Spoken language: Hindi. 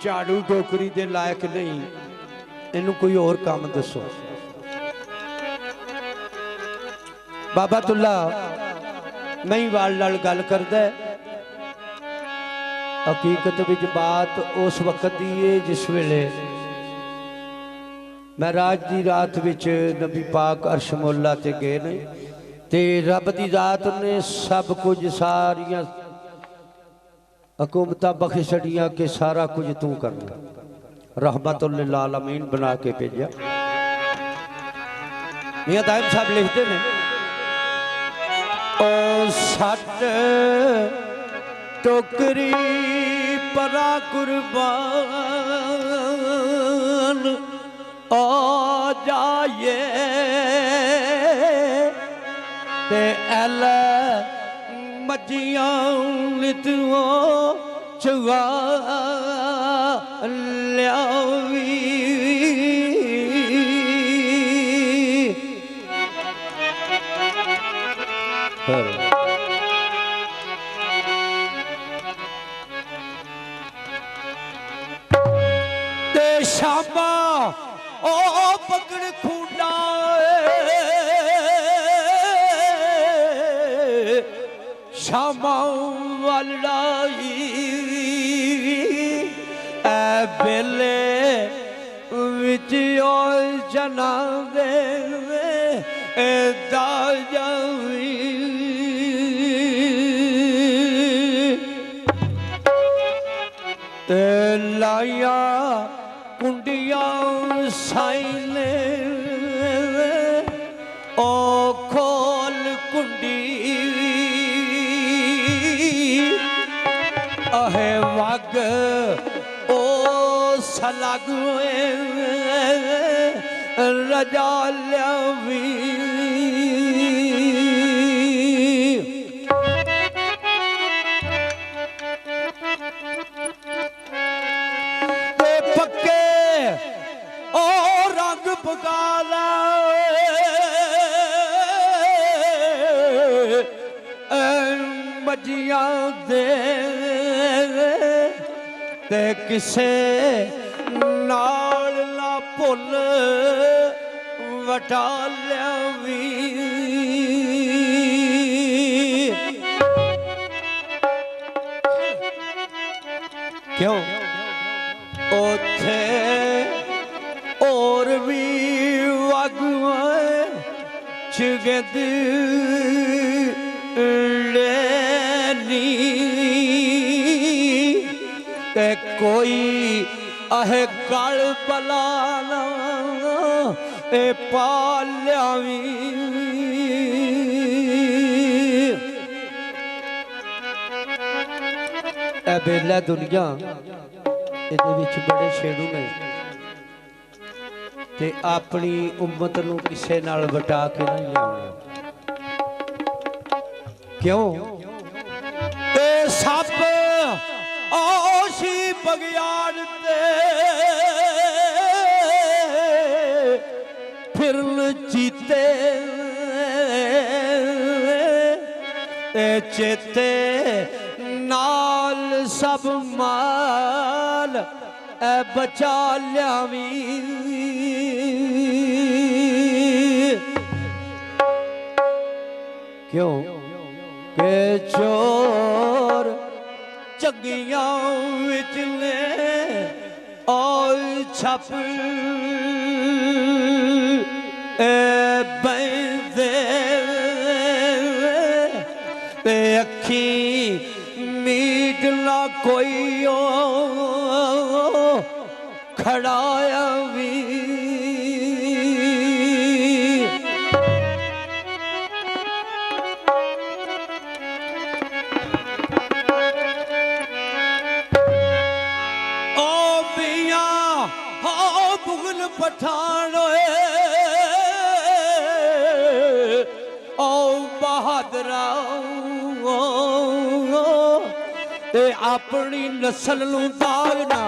झाड़ू टोकरी दे लायक नहीं, इनू कोई और काम दसो। बाबा तुल्ला नहीं वाल नाल गल करदा है। हकीकत विच बात उस वक्त दी है जिस वेले महराज दी रात विच नबी पाक अर्श मौला ते गए ने ते रब दी रात ने सब कुछ सारियां हुकूमतां बख्श छड़ियां के सारा कुछ तू करना, रहमतुल लिल आलमीन बना के भेजा। मियां दाइम साहब लिखते हैं, ओ सट टोकरी परा कुर्बान आ जाए ते एल मजियां नितों चुगा लियावी ते शामा ओ पकड़ खूंडा शामा वालड़ाई ए बेले विच जना दे दाजावी ते लाया कुंडियां साइने ओ खोल कुंडी अहे वग ओ सलग रजा लवी पक्के ओ रंग पकाला मजियां दे ते किसे नाल ना भुल वटा लवी क्यों ओथे और भी वगुआं चुगद लेनी ते कोई अहे गल बलाना ए पाल्यावी ए बेला दुनिया इहदे विच बड़े छेड़ू ने ते अपनी उम्मत नूं किसे नाल वटा के नहीं लियाउणा क्यों ते सब आशी बगियाड़ ते फिरन चीते ते चेते नाल सब माल ए बचा लियावी क्यों के चोर चगियां विचले और छप बंदे अखी मीट ना कोई खड़ाया भी पठान ओ बहादरा अपनी नस्ल नूं दाग ना